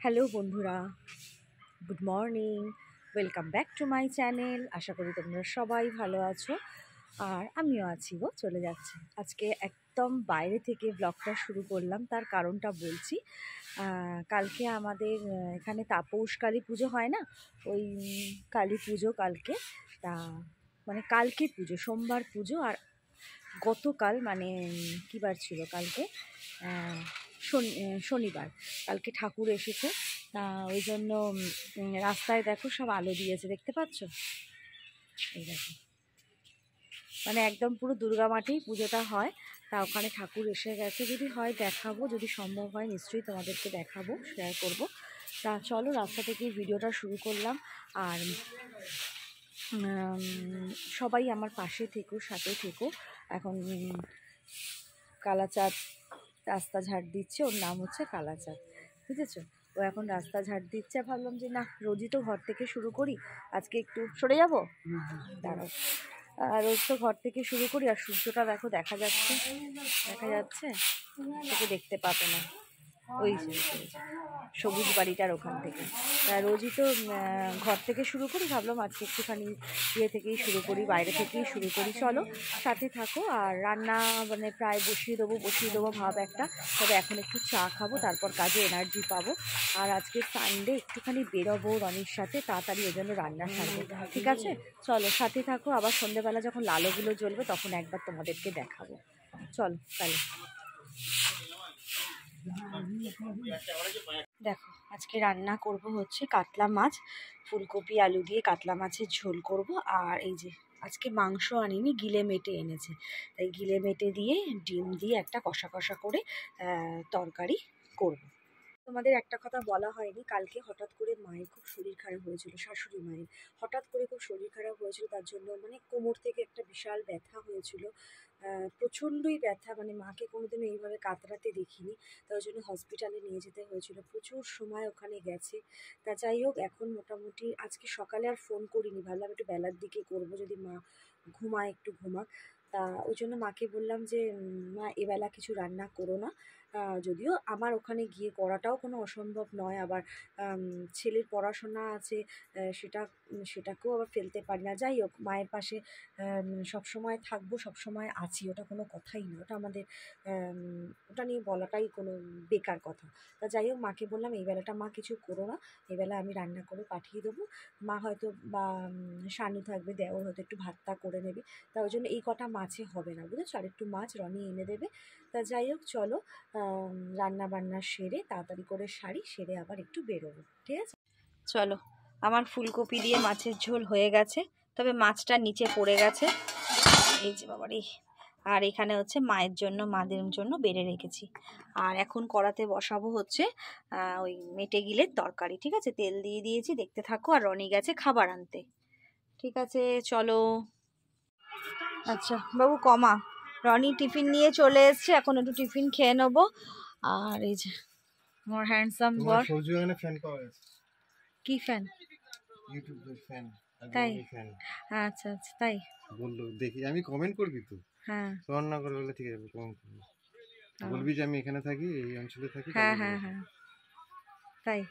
Hello বন্ধুরা, good morning, welcome back to my channel. আশা করি তোমরা সবাই ভালো আছো, আর আমিও আছি গো, চলে যাচ্ছে। আজকে একদম বাইরে থেকে ব্লগটা শুরু করলাম, তার কারণটা বলছি। কালকে আমাদের এখানে তাপস কালী পুজো হয় না, ওই কালী পুজো কালকে। তা মানে কালকে পুজো, সোমবার পুজো, আর গতকাল মানে কী বার ছিল কালকে, শনিবার। কালকে ঠাকুর এসেছে, ওই জন্য রাস্তায় দেখো সব আলো দিয়েছে, দেখতে পাচ্ছ? এই দেখো, মানে একদম পুরো দুর্গা মাঠেই পুজোটা হয়। তা ওখানে ঠাকুর এসে গেছে, যদি হয় দেখাবো, যদি সম্ভব হয় নিশ্চয়ই তোমাদেরকে দেখাবো, শেয়ার করব। তা চলো, রাস্তা থেকেই ভিডিওটা শুরু করলাম। আর সবাই আমার পাশে থেকো, সাথে থেকো। এখন কালাচাঁদ রাস্তা ঝাড় দিচ্ছে, ওর নাম হচ্ছে কালাচাঁদ, বুঝেছো? ও এখন রাস্তা ঝাড় দিচ্ছে। ভাবলাম যে না, রোজই তো ঘর থেকে শুরু করি, আজকে একটু সরে যাবো, দাঁড়াও। রোজ তো ঘর থেকে শুরু করি। আর সূর্যটা দেখো, দেখা যাচ্ছে, দেখা যাচ্ছে, তোকে দেখতে পাবে না, ওই সবুজ বাড়িটার ওখান থেকে। রোজই তো ঘর থেকে শুরু করি, ভাবলাম আজকে একটুখানি ইয়ে থেকেই শুরু করি, বাইরে থেকেই শুরু করি। চলো, সাথে থাকো। আর রান্না মানে প্রায় বসিয়ে দেবো ভাব একটা। তবে এখন একটু চা খাবো, তারপর কাজে এনার্জি পাবো। আর আজকে সানডে, একটুখানি বেরোবো রনির সাথে, তাড়াতাড়ি ওই জন্য রান্না সারবো, ঠিক আছে? চলো, সাথে থাকো। আবার সন্ধ্যেবেলা যখন লালোগুলো জ্বলবে তখন একবার তোমাদেরকে দেখাবো। চলো তাহলে। দেখো, আজকে রান্না করব হচ্ছে কাতলা মাছ, ফুলকপি আলু দিয়ে কাতলা মাছের ঝোল করব। আর এই যে আজকে মাংস আনিনি, গিলে মেটে এনেছে, তাই গিলে মেটে দিয়ে ডিম দিয়ে একটা কষা কষা করে তরকারি করব। তোমাদের একটা কথা বলা হয়নি, কালকে হঠাৎ করে মায়ের খুব শরীর খারাপ হয়েছিল, শাশুড়ি মায়ের হঠাৎ করে খুব শরীর খারাপ হয়েছিল। তার জন্য মানে কোমর থেকে একটা বিশাল ব্যথা হয়েছিল, প্রচণ্ডই ব্যথা, মানে মাকে কোনোদিনও এইভাবে কাতরাতে দেখিনি। তার জন্য হসপিটালে নিয়ে যেতে হয়েছিল, প্রচুর সময় ওখানে গেছে। তা যাই হোক, এখন মোটামুটি আজকে সকালে আর ফোন করিনি, ভাবলাম একটু বেলার দিকে করব, যদি মা ঘুমায় একটু ঘুমাক। তা ওই জন্য মাকে বললাম যে মা, এবেলা কিছু রান্না করো না। যদিও আমার ওখানে গিয়ে করাটাও কোনো অসম্ভব নয়, আবার ছেলের পড়াশোনা আছে, সেটাকেও আবার ফেলতে পারি না। যাই হোক, মায়ের পাশে সবসময় থাকবো, সবসময় আছি, ওটা কোনো কথাই না, ওটা আমাদের ওটা নিয়ে বলাটাই কোনো বেকার কথা। তা যাই হোক, মাকে বললাম এই বেলাটা মা কিছু করো না, এই বেলা আমি রান্না করে পাঠিয়ে দেবো। মা হয়তো বা শানু থাকবে, দেওর হয়তো একটু ভাতটা করে নেবে। তা ওই জন্য এই কটা মাছে হবে না, বুঝেছো? আর একটু মাছ রনি এনে দেবে। তা যাই হোক, চলো রান্না বান্না সেরে তাড়াতাড়ি করে সেরে আবার একটু বেরোবো, ঠিক আছে? চলো, আমার ফুলকপি দিয়ে মাছের ঝোল হয়ে গেছে, তবে মাছটা নিচে পড়ে গেছে, এই যে বাবারে। আর এখানে হচ্ছে মায়ের জন্য, মাদের জন্য বেড়ে রেখেছি। আর এখন কড়াতে বসাবো হচ্ছে ওই মেটে গিলের তরকারি, ঠিক আছে? তেল দিয়ে দিয়েছি, দেখতে থাকো। আর রনি গেছে খাবার আনতে, ঠিক আছে? চলো। আচ্ছা বাবু, কমা। রনি টিফিন নিয়ে চলে এসছে, এখন একটু টিফিন খেয়ে নেবো। আর এই যে আমার হ্যান্ডসাম বর। কি ফ্যান? ইউটিউবের ফ্যান। তাই? আচ্ছা আচ্ছা, তাই বললো, দেখি আমি কমেন্ট করবি তো? হ্যাঁ, ফোন না করে বলে ঠিক আছে, কমেন্ট করবি, বলবি যে আমি এখানে থাকি, এই অঞ্চলে থাকি। হ্যাঁ হ্যাঁ হ্যাঁ, তাই।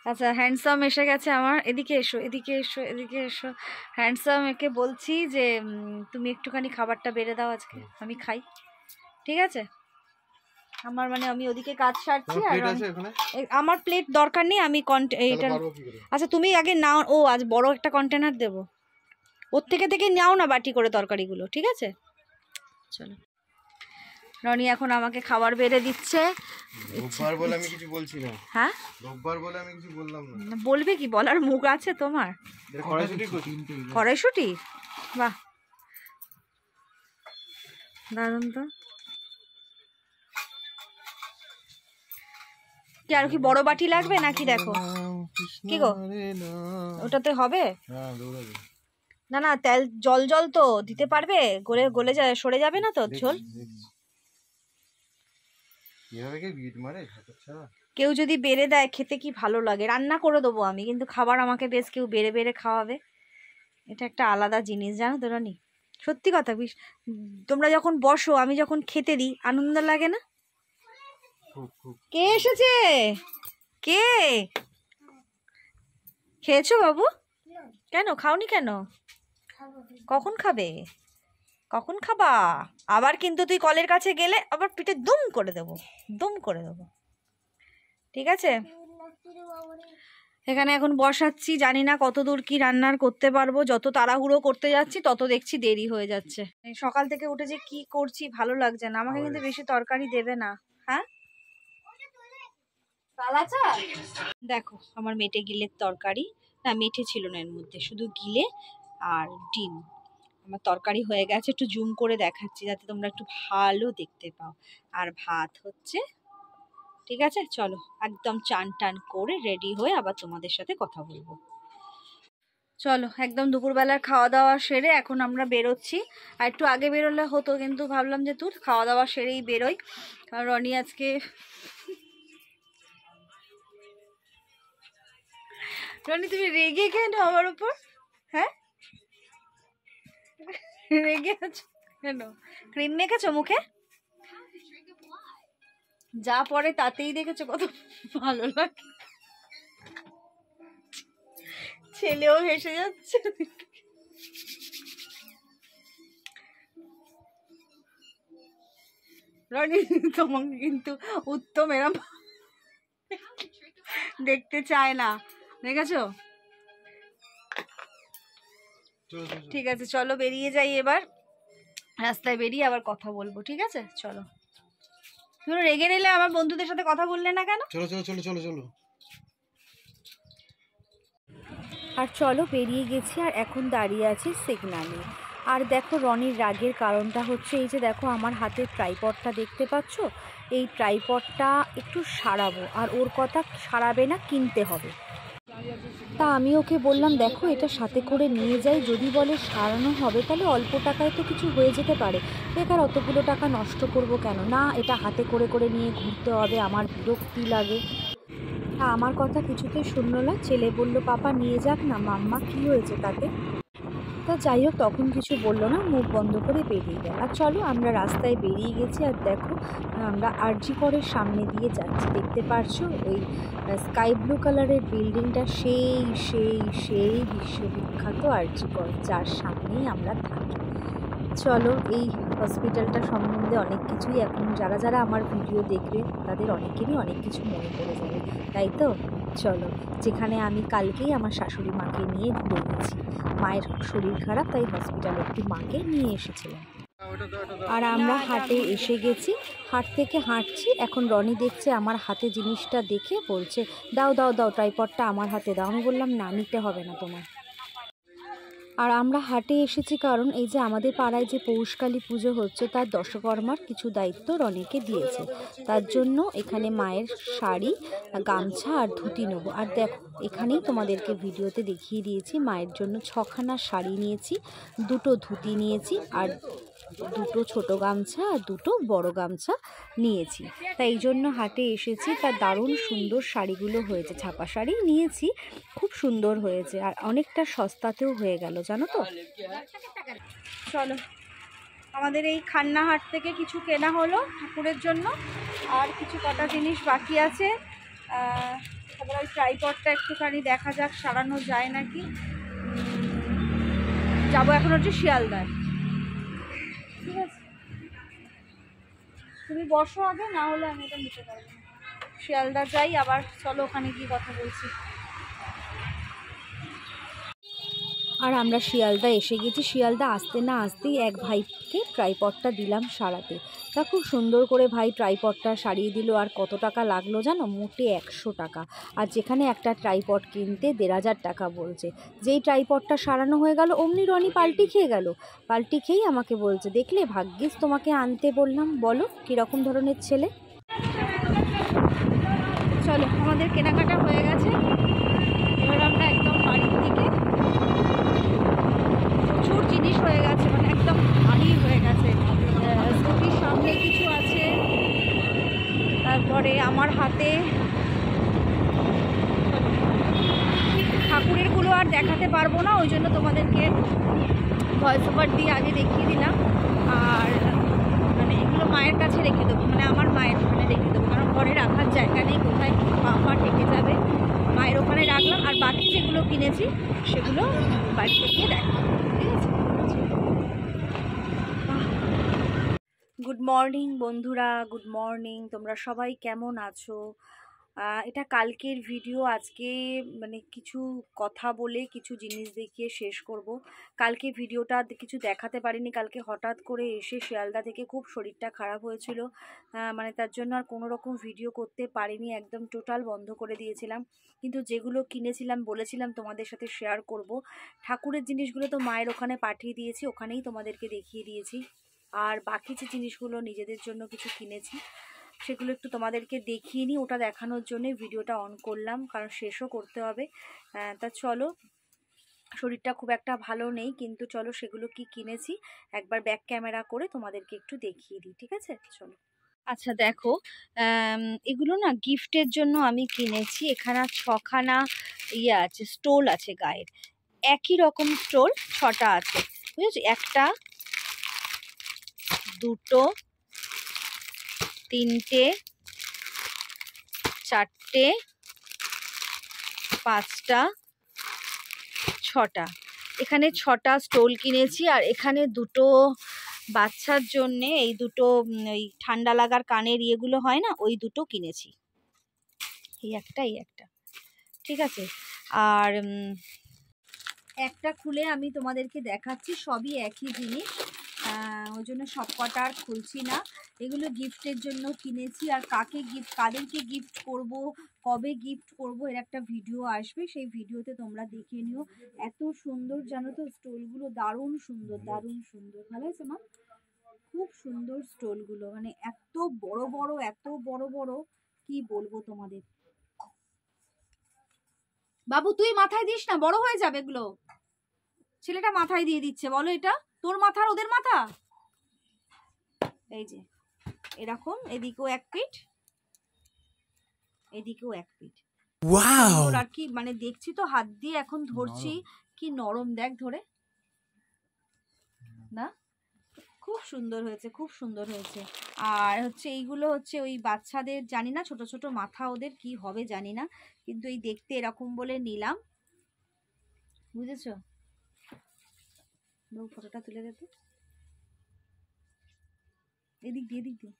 আচ্ছা, হ্যান্ডসাম এসে গেছে আমার, এদিকে এসো, এদিকে এসো, এদিকে এসো। হ্যান্ডসাম একে বলছি যে তুমি একটুখানি খাবারটা বেড়ে দাও, আজকে আমি খাই, ঠিক আছে? আমার মানে আমি ওদিকে কাজ সারছি। আর আমার প্লেট দরকার নেই, আমি এইটা। আচ্ছা তুমি আগে নাও। ও, আজ বড় একটা কন্টেনার দেবো, ওর থেকে নাও না বাটি করে তরকারিগুলো, ঠিক আছে? চলো, রনি এখন আমাকে খাবার বেড়ে দিচ্ছে। রোববার বলে আমি কিছু বলছি না। হ্যাঁ, রোববার বলে আমি কিছু বললাম না। বলবে কি, বলার মুখ আছে তোমার? কড়াইশুঁটি, বাহ, দারুন তো। কি আর কি বড় বাটি লাগবে নাকি? দেখো কি গো, ওটাতে হবে না? না, তেল জল জল তো দিতে পারবে, গলে গলে যায়, সরে যাবে না তো ঝোল? কেউ যদি বেড়ে দেয়, খেতে কি ভালো লাগে। রান্না করে দেবো আমি, কিন্তু খাবার আমাকে বেশ কেউ বেড়ে বেড়ে খাওয়াবে, এটা একটা আলাদা জিনিস, জানো তো রানি? সত্যি কথা, তোমরা যখন বসো, আমি যখন খেতে দিই, আনন্দ লাগে না? কে এসেছে? কে খেয়েছো বাবু? কেন খাওনি কেন? কখন খাবে? কখন খাবা? আবার কিন্তু তুই কলের কাছে গেলে আবার পিঠে দুম করে দেবো, দুম করে দেবো, ঠিক আছে? এখানে এখন বসাচ্ছি, জানি না কত দূর কি রান্নার করতে পারবো। যত তাড়াহুড়ো করতে যাচ্ছি তত দেখছি দেরি হয়ে যাচ্ছে। সকাল থেকে উঠে যে কি করছি ভালো লাগছে না। আমাকে কিন্তু বেশি তরকারি দেবে না। হ্যাঁ, দেখো আমার মেটে গিলের তরকারি, না মেটে ছিল না, এর মধ্যে শুধু গিলে আর ডিম। আমার তরকারি হয়ে গেছে, একটু জুম করে দেখাচ্ছি যাতে তোমরা একটু ভালো দেখতে পাও। আর ভাত হচ্ছে, ঠিক আছে? চলো একদম চান টান করে রেডি হয়ে আবার তোমাদের সাথে কথা বলবো। চলো একদম দুপুরবেলার খাওয়া দাওয়া সেরে এখন আমরা বেরোচ্ছি। আর একটু আগে বেরোলে হতো, কিন্তু ভাবলাম যে তোর খাওয়া দাওয়া সেরেই বেরোই, কারণ রনি আজকে রনি তুমি রেগে কেন আমার উপর? হ্যাঁ রেগে আছো কেন? ক্রিম মেখেছো মুখে? যা পরে তাতেই দেখেছো কত ভালো লাগে। ছেলেও হেসে যাচ্ছে। রনি তোমাকে কিন্তু উত্তম এরম দেখতে চায় না, দেখেছো? ঠিক আছে চলো বেরিয়ে যাই এবার, রাস্তায় বেরিয়ে আবার কথা বলবো, ঠিক আছে? চলো। তুমি রেগে নিলে আমার বন্ধুদের সাথে কথা বললে না কেন? চলো চলো চলো চলো চলো। আর চলো বেরিয়ে গেছি, আর এখন দাঁড়িয়ে আছি সিগনালে। আর দেখো রনির রাগের কারণটা হচ্ছে এই যে দেখো আমার হাতে ট্রাইপডটা দেখতে পাচ্ছ, এই ট্রাইপডটা একটু সারাবো, আর ওর কথা সারাবে না, কিনতে হবে। তা আমি ওকে বললাম দেখো এটা সাথে করে নিয়ে যাই, যদি বলে সারানো হবে তাহলে অল্প টাকায় তো কিছু হয়ে যেতে পারে, বেকার অতগুলো টাকা নষ্ট করব কেন? না, এটা হাতে করে করে নিয়ে ঘুরতে হবে, আমার বিরক্তি লাগে। আমার কথা কিছুতেই শুনলো না, ছেলে বলল পাপা নিয়ে যাক না, মাম্মা কী হয়েছে তাতে? তা যাই হোক তখন কিছু বললো না, মুখ বন্ধ করে বেরিয়ে গেল। আর চলো আমরা রাস্তায় বেরিয়ে গেছি, আর দেখো আমরা আরজি করের সামনে দিয়ে যাচ্ছি, দেখতে পারছো ওই স্কাই ব্লু কালারের বিল্ডিংটা, সেই সেই সেই বিশ্ববিখ্যাত আরজি কর, যার সামনেই আমরা থাকি। চলো এই হসপিটালটা সম্বন্ধে অনেক কিছুই এখন যারা যারা আমার ভিডিও দেখবে তাদের অনেকেরই অনেক কিছু মনে পড়ে যাবে, তাই তো? চলো, যেখানে আমি কালকেই আমার শাশুড়ি মাকে নিয়ে ঘুরে গেছি, মায়ের শরীর খারাপ তাই হসপিটালে একটু মাকে নিয়ে এসেছিলাম। আর আমরা হাটে এসে গেছি, হাট থেকে হাঁটছি, এখন রনি দেখছে আমার হাতে জিনিসটা, দেখে বলছে দাও দাও দাও ট্রাইপডটা আমার হাতে দাও। আমি বললাম না, নিতে হবে না তোমার। আর আমরা হাটে এসেছি কারণ এই যে আমাদের পাড়ায় যে পৌষকালী পুজো হচ্ছে তার দশকর্মার কিছু দায়িত্ব রনিকে দিয়েছে, তার জন্য এখানে মায়ের শাড়ি, গামছা আর ধুতি নেব। আর দেখো এখানেই তোমাদেরকে ভিডিওতে দেখিয়ে দিয়েছি, মায়ের জন্য 6খানা শাড়ি নিয়েছি, 2টো ধুতি নিয়েছি, আর 2টো ছোটো গামছা আর 2টো বড় গামছা নিয়েছি। তাই এই জন্য হাটে এসেছি। তার দারুণ সুন্দর শাড়িগুলো হয়েছে, ছাপা শাড়ি নিয়েছি, খুব সুন্দর হয়েছে, আর অনেকটা সস্তাতেও হয়ে গেল জানো তো। চলো আমাদের এই খান্না হাট থেকে কিছু কেনা হলো ঠাকুরের জন্য, আর কিছু কটা জিনিস বাকি আছে। তারপর ওই ট্রাইপডটা একটুখানি দেখা যাক সারানো যায় নাকি। যাবো এখন হচ্ছে শিয়ালদায়, ঠিক আছে? তুমি বসো আগে, না হলে আমি এটা নিতে পারবো না। শিয়ালদা যাই আবার, চলো ওখানে গিয়ে কথা বলছি। আর আমরা শিয়ালদা এসে গেছি। শিয়ালদা আসতে না আসতেই এক ভাইকে ট্রাইপডটা দিলাম সারাতে, তা খুব সুন্দর করে ভাই ট্রাইপডটা সারিয়ে দিল। আর কত টাকা লাগলো জানো? মোটে 100 টাকা। আর যেখানে একটা ট্রাইপড কিনতে 1500 টাকা বলছে। যেই ট্রাইপডটা সারানো হয়ে গেল অমনি রনি পাল্টি খেয়ে গেল। পাল্টি খেয়েই আমাকে বলছে দেখলে ভাগ্যিস তোমাকে আনতে বললাম। বলো কীরকম ধরনের ছেলে। চলো আমাদের কেনাকাটা হয়ে গেছে, এবার আমরা একদম বাড়ির দিকে। প্রচুর জিনিস হয়ে গেছে, মানে একদম ভারী হয়ে গেছে। স্কুটির সামনে কিছু আছে, তারপরে আমার হাতে ঠাকুরেরগুলো আর দেখাতে পারবো না, ওই জন্য তোমাদেরকে ভয়েস ওভার দিয়ে আগে দেখিয়ে দিলাম। আর মানে এগুলো মায়ের কাছে রেখে দেবো, মানে আমার মায়ের ওখানে রেখে দেবো, কারণ ঘরে রাখার জায়গা নেই, কোথায় পা ঠেকে যাবে। মায়ের ওখানে রাখলাম, আর বাকি যেগুলো কিনেছি সেগুলো বাড়িতে গিয়ে রাখি, ঠিক আছে? গুড মর্নিং বন্ধুরা, গুড মর্নিং। তোমরা সবাই কেমন আছো? এটা কালকের ভিডিও। আজকে মানে কিছু কথা বলে কিছু জিনিস দেখিয়ে শেষ করব। কালকে ভিডিওটা কিছু দেখাতে পারিনি। কালকে হঠাৎ করে এসে শিয়ালদা থেকে খুব শরীরটা খারাপ হয়েছিল, মানে তার জন্য আর কোনো রকম ভিডিও করতে পারিনি, একদম টোটাল বন্ধ করে দিয়েছিলাম। কিন্তু যেগুলো কিনেছিলাম বলেছিলাম তোমাদের সাথে শেয়ার করব। ঠাকুরের জিনিসগুলো তো মায়ের ওখানে পাঠিয়ে দিয়েছি, ওখানেই তোমাদেরকে দেখিয়ে দিয়েছি। আর বাকি যে জিনিসগুলো নিজেদের জন্য কিছু কিনেছি সেগুলো একটু তোমাদেরকে দেখিয়ে নিই, ওটা দেখানোর জন্যই ভিডিওটা অন করলাম, কারণ শেষও করতে হবে। তা চলো, শরীরটা খুব একটা ভালো নেই, কিন্তু চলো সেগুলো কি কিনেছি একবার ব্যাক ক্যামেরা করে তোমাদেরকে একটু দেখিয়ে দিই, ঠিক আছে? চলো। আচ্ছা দেখো, এগুলো না গিফটের জন্য আমি কিনেছি। এখানে 6খানা ইয়ে আছে, স্টোল আছে গায়ের, একই রকম স্টোল 6টা আছে, বুঝেছো? 1টা, 2টো, 3টে, 4টে, 5টা, 6টা। এখানে 6টা স্টোল কিনেছি। আর এখানে 2টো বাচ্চার জন্যে, এই 2টো ওই ঠান্ডা লাগার কানের ইয়েগুলো হয় না, ওই 2টো কিনেছি। এই একটা, ঠিক আছে? আর একটা খুলে আমি তোমাদেরকে দেখাচ্ছি, সবই একই জিনিস, ওই জন্য সব কটা আর খুলছি না। এগুলো গিফটের জন্য কিনেছি। আর কাদেরকে গিফট করব, কবে গিফট করব, এর একটা ভিডিও আসবে, সেই ভিডিওতে তোমরা দেখে নিও। এত সুন্দর জানো তো স্টোলগুলো, দারুণ সুন্দর, দারুণ সুন্দর। ভালো আছে মা? খুব সুন্দর স্টোলগুলো, মানে এত বড় বড়, এত বড় বড়, কি বলবো তোমাদের। বাবু তুই মাথায় দিস না, বড় হয়ে যাবে এগুলো। ছেলেটা মাথায় দিয়ে দিচ্ছে, বলো এটা তোর মাথা ওদের মাথা? এই যে এরকম, এদিকেও 1 পিঠ, এদিকেও 1 পিঠ। ওয়াও! আর কি মানে দেখছি তো, হাত দিয়ে এখন ধরছি, কি নরম দেখ ধরে, না? খুব সুন্দর হয়েছে, খুব সুন্দর হয়েছে। আর হচ্ছে এইগুলো হচ্ছে ওই বাচ্চাদের, জানি না ছোট ছোট মাথা ওদের কি হবে জানি না, কিন্তু এই দেখতে এরকম বলে নিলাম, বুঝেছো? ফটোটা তুলে দে তো, এদিক দিয়ে, এদিক দিয়ে।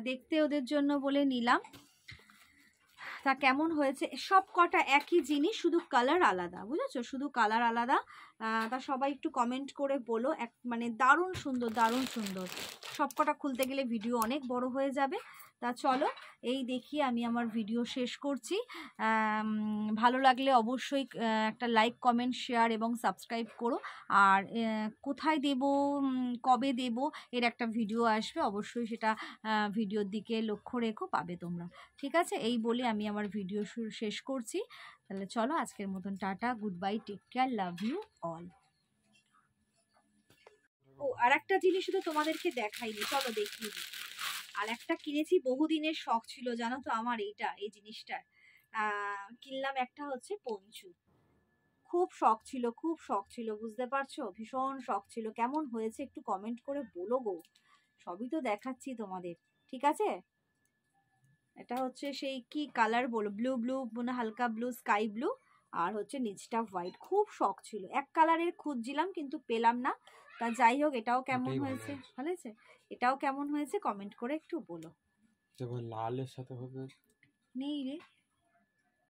দেখতে ওদের জন্য বলে নিলাম। তা কেমন হয়েছে? সব কটা একই জিনিস, শুধু কালার আলাদা, বুঝেছো? শুধু কালার আলাদা। তা সবাই একটু কমেন্ট করে বলো, মানে দারুণ সুন্দর, দারুণ সুন্দর। সব কটা খুলতে গেলে ভিডিও অনেক বড় হয়ে যাবে। তা চলো, এই দেখিয়ে আমি আমার ভিডিও শেষ করছি। ভালো লাগলে অবশ্যই একটা লাইক, কমেন্ট, শেয়ার এবং সাবস্ক্রাইব করো। আর কোথায় দেব, কবে দেব, এর একটা ভিডিও আসবে, অবশ্যই সেটা ভিডিওর দিকে লক্ষ্য রেখো, পাবে তোমরা, ঠিক আছে? এই বলে আমি আমার ভিডিও শেষ করছি। তাহলে চলো, আজকের মতন tata, good bye, take care, love you all. ও আর একটা জিনিস তো তোমাদেরকে দেখাইনি, চলো দেখিয়ে দিই। আর একটা কিনেছি, বহুদিনের শখ ছিল জানো তো আমার, এই জিনিসটা কিনলাম। একটা হচ্ছে পঞ্চু, খুব শখ ছিল, খুব শখ ছিল, বুঝতে পারছো? ভীষণ শখ ছিল। কেমন হয়েছে একটু কমেন্ট করে বলো গো। সবই তো দেখাচ্ছি তোমাদের, ঠিক আছে? এটা হচ্ছে সেই কি কালার বলো, ব্লু ব্লু, মানে হালকা ব্লু, স্কাই ব্লু, আর হচ্ছে নিচটা হোয়াইট। খুব শখ ছিল, এক কালারের খুঁজছিলাম কিন্তু পেলাম না। তা যাই হোক, এটাও কেমন হয়েছে, ভালো হয়েছে? এটাও কেমন হয়েছে কমেন্ট করে একটু বলো। লালের সাথে হবে নেই রে।